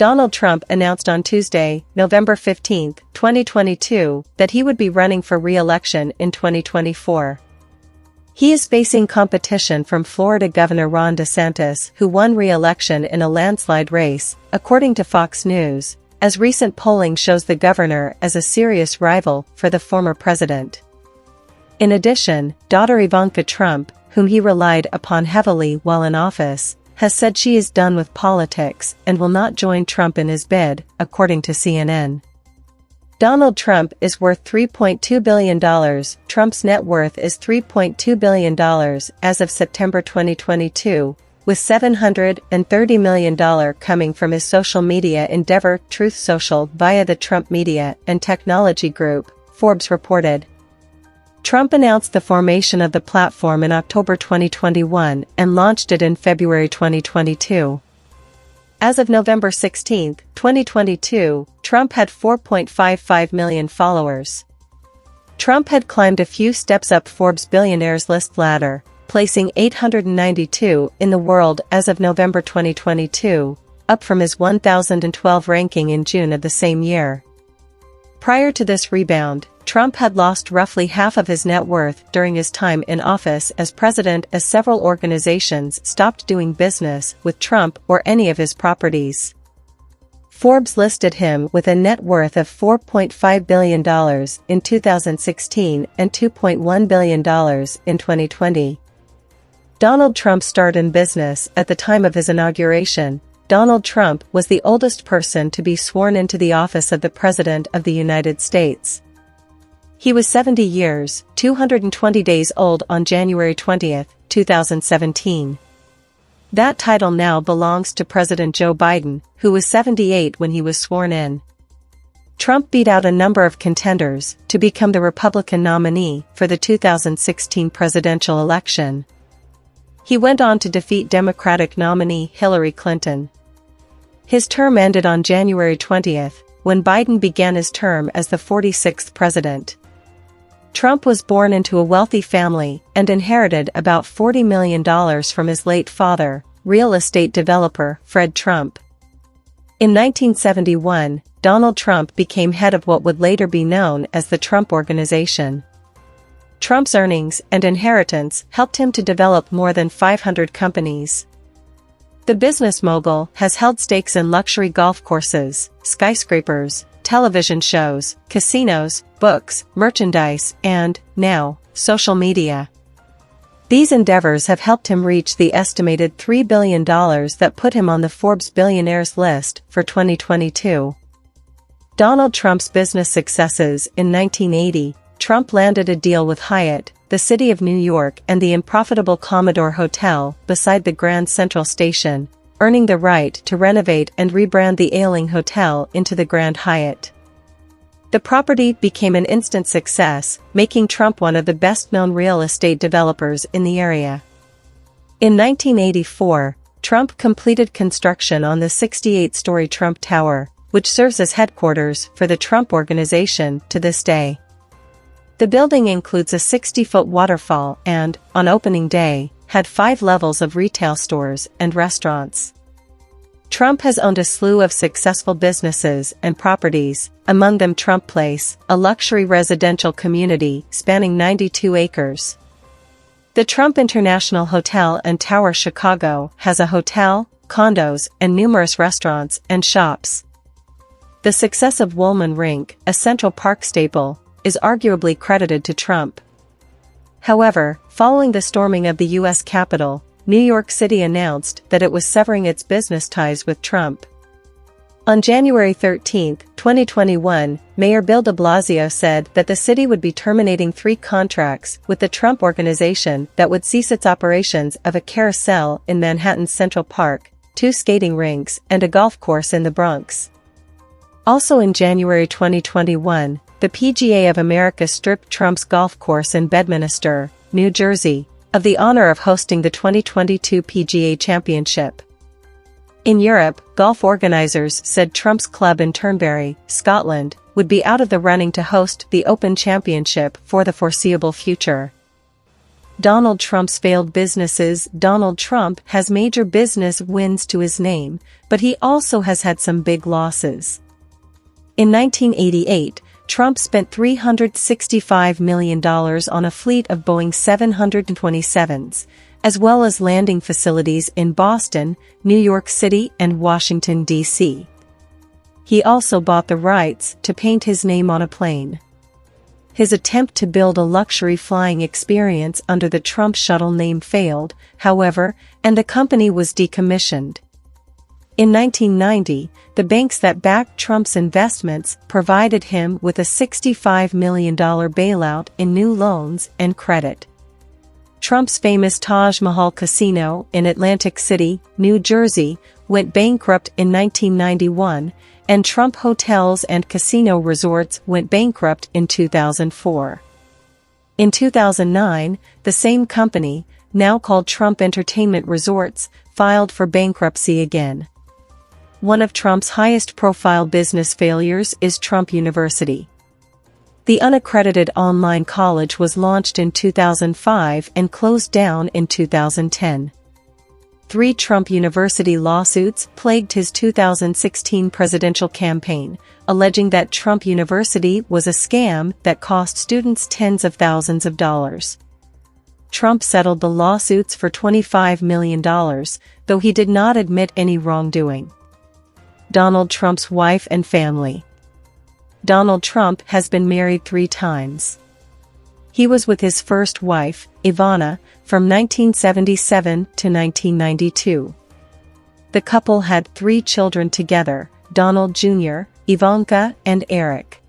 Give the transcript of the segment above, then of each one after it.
Donald Trump announced on Tuesday, November 15, 2022, that he would be running for re-election in 2024. He is facing competition from Florida Governor Ron DeSantis, who won re-election in a landslide race, according to Fox News, as recent polling shows the governor as a serious rival for the former president. In addition, daughter Ivanka Trump, whom he relied upon heavily while in office, has said she is done with politics and will not join Trump in his bid, according to CNN. Donald Trump is worth $3.2 billion. Trump's net worth is $3.2 billion as of September 2022, with $730 million coming from his social media endeavor Truth Social via the Trump Media and Technology Group, Forbes reported. Trump announced the formation of the platform in October 2021 and launched it in February 2022. As of November 16, 2022, Trump had 4.55 million followers. Trump had climbed a few steps up Forbes' billionaires list ladder, placing 892 in the world as of November 2022, up from his 1012 ranking in June of the same year. Prior to this rebound, Trump had lost roughly half of his net worth during his time in office as president, as several organizations stopped doing business with Trump or any of his properties. Forbes listed him with a net worth of $4.5 billion in 2016 and $2.1 billion in 2020. Donald Trump starred in business at the time of his inauguration. Donald Trump was the oldest person to be sworn into the office of the President of the United States. He was 70 years, 220 days old on January 20, 2017. That title now belongs to President Joe Biden, who was 78 when he was sworn in. Trump beat out a number of contenders to become the Republican nominee for the 2016 presidential election. He went on to defeat Democratic nominee Hillary Clinton. His term ended on January 20, when Biden began his term as the 46th president. Trump was born into a wealthy family and inherited about $40 million from his late father, real estate developer Fred Trump. In 1971, Donald Trump became head of what would later be known as the Trump Organization. Trump's earnings and inheritance helped him to develop more than 500 companies. The business mogul has held stakes in luxury golf courses, skyscrapers, television shows, casinos, books, merchandise, and, now, social media. These endeavors have helped him reach the estimated $3 billion that put him on the Forbes billionaires list for 2022. Donald Trump's business successes. In 1980, Trump landed a deal with Hyatt, the City of New York, and the unprofitable Commodore Hotel beside the Grand Central Station, earning the right to renovate and rebrand the ailing hotel into the Grand Hyatt. The property became an instant success, making Trump one of the best-known real estate developers in the area. In 1984, Trump completed construction on the 68-story Trump Tower, which serves as headquarters for the Trump Organization to this day. The building includes a 60-foot waterfall and, on opening day, had 5 levels of retail stores and restaurants. Trump has owned a slew of successful businesses and properties, among them Trump Place, a luxury residential community spanning 92 acres. The Trump International Hotel and Tower Chicago has a hotel, condos, and numerous restaurants and shops. The success of Woolman Rink, a Central Park staple, is arguably credited to Trump. However, following the storming of the U.S. Capitol, New York City announced that it was severing its business ties with Trump. On January 13, 2021, Mayor Bill de Blasio said that the city would be terminating 3 contracts with the Trump Organization that would cease its operations of a carousel in Manhattan's Central Park, 2 skating rinks, and a golf course in the Bronx. Also in January 2021, the PGA of America stripped Trump's golf course in Bedminster, New Jersey, of the honor of hosting the 2022 PGA Championship. In Europe, golf organizers said Trump's club in Turnberry, Scotland, would be out of the running to host the Open Championship for the foreseeable future. Donald Trump's failed businesses. Donald Trump has major business wins to his name, but he also has had some big losses. In 1988, Trump spent $365 million on a fleet of Boeing 727s, as well as landing facilities in Boston, New York City, and Washington, D.C. He also bought the rights to paint his name on a plane. His attempt to build a luxury flying experience under the Trump shuttle name failed, however, and the company was decommissioned. In 1990, the banks that backed Trump's investments provided him with a $65 million bailout in new loans and credit. Trump's famous Taj Mahal Casino in Atlantic City, New Jersey, went bankrupt in 1991, and Trump Hotels and Casino Resorts went bankrupt in 2004. In 2009, the same company, now called Trump Entertainment Resorts, filed for bankruptcy again. One of Trump's highest-profile business failures is Trump University. The unaccredited online college was launched in 2005 and closed down in 2010. 3 Trump University lawsuits plagued his 2016 presidential campaign, alleging that Trump University was a scam that cost students tens of thousands of dollars. Trump settled the lawsuits for $25 million, though he did not admit any wrongdoing. Donald Trump's wife and family. Donald Trump has been married 3 times. He was with his first wife, Ivana, from 1977 to 1992. The couple had 3 children together, Donald Jr., Ivanka, and Eric.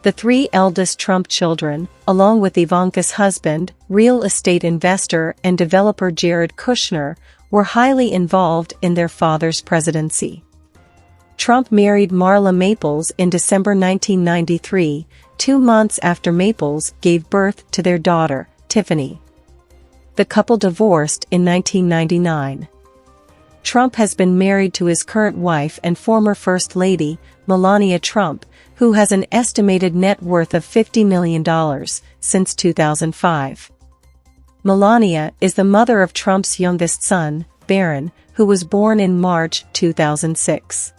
The 3 eldest Trump children, along with Ivanka's husband, real estate investor and developer Jared Kushner, were highly involved in their father's presidency. Trump married Marla Maples in December 1993, 2 months after Maples gave birth to their daughter, Tiffany. The couple divorced in 1999. Trump has been married to his current wife and former First Lady, Melania Trump, who has an estimated net worth of $50 million since 2005. Melania is the mother of Trump's youngest son, Barron, who was born in March 2006.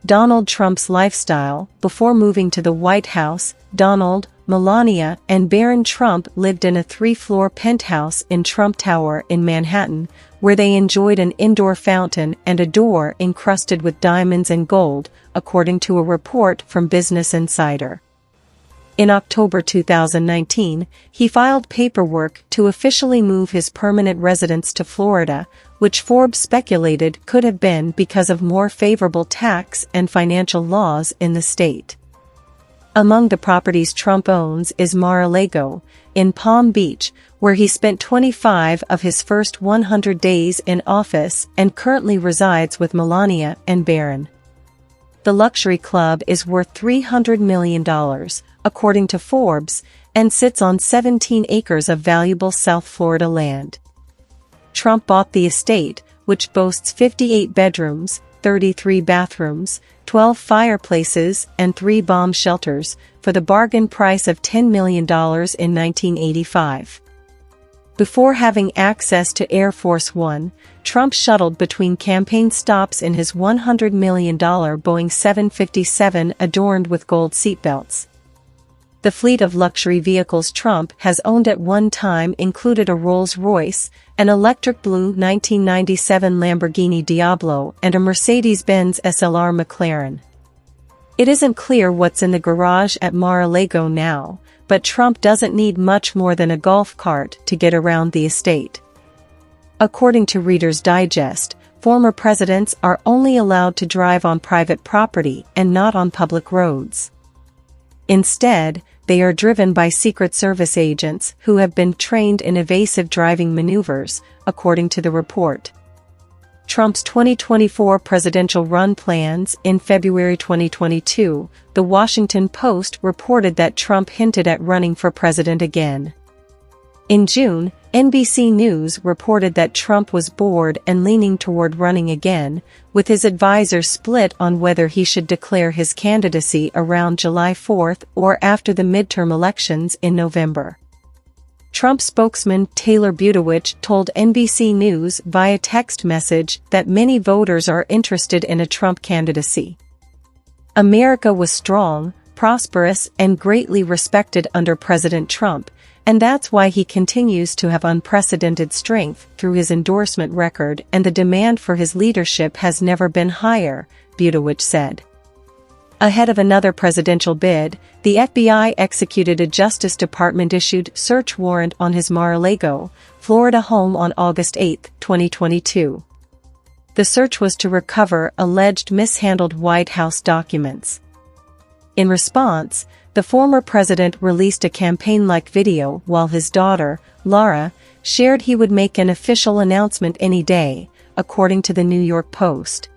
Donald Trump's lifestyle. Before moving to the White House, Donald, Melania, and Barron Trump lived in a 3-floor penthouse in Trump Tower in Manhattan, where they enjoyed an indoor fountain and a door encrusted with diamonds and gold, according to a report from Business Insider. In October 2019, he filed paperwork to officially move his permanent residence to Florida, which Forbes speculated could have been because of more favorable tax and financial laws in the state. Among the properties Trump owns is Mar-a-Lago, in Palm Beach, where he spent 25 of his first 100 days in office and currently resides with Melania and Barron. The luxury club is worth $300 million, according to Forbes, and sits on 17 acres of valuable South Florida land. Trump bought the estate, which boasts 58 bedrooms, 33 bathrooms, 12 fireplaces, and 3 bomb shelters, for the bargain price of $10 million in 1985. Before having access to Air Force One, Trump shuttled between campaign stops in his $100 million Boeing 757 adorned with gold seatbelts. The fleet of luxury vehicles Trump has owned at one time included a Rolls-Royce, an electric blue 1997 Lamborghini Diablo, and a Mercedes-Benz SLR McLaren. It isn't clear what's in the garage at Mar-a-Lago now, but Trump doesn't need much more than a golf cart to get around the estate. According to Reader's Digest, former presidents are only allowed to drive on private property and not on public roads. Instead, they are driven by Secret Service agents who have been trained in evasive driving maneuvers, according to the report. Trump's 2024 presidential run plans. In February 2022, The Washington Post reported that Trump hinted at running for president again. In June, NBC News reported that Trump was bored and leaning toward running again, with his advisors split on whether he should declare his candidacy around July 4 or after the midterm elections in November. Trump spokesman Taylor Budowich told NBC News via text message that many voters are interested in a Trump candidacy. America was strong, prosperous, and greatly respected under President Trump, and that's why he continues to have unprecedented strength through his endorsement record, and the demand for his leadership has never been higher, Budowich said. Ahead of another presidential bid, the FBI executed a Justice Department-issued search warrant on his Mar-a-Lago, Florida home on August 8, 2022. The search was to recover alleged mishandled White House documents. In response, the former president released a campaign-like video while his daughter, Lara, shared he would make an official announcement any day, according to the New York Post.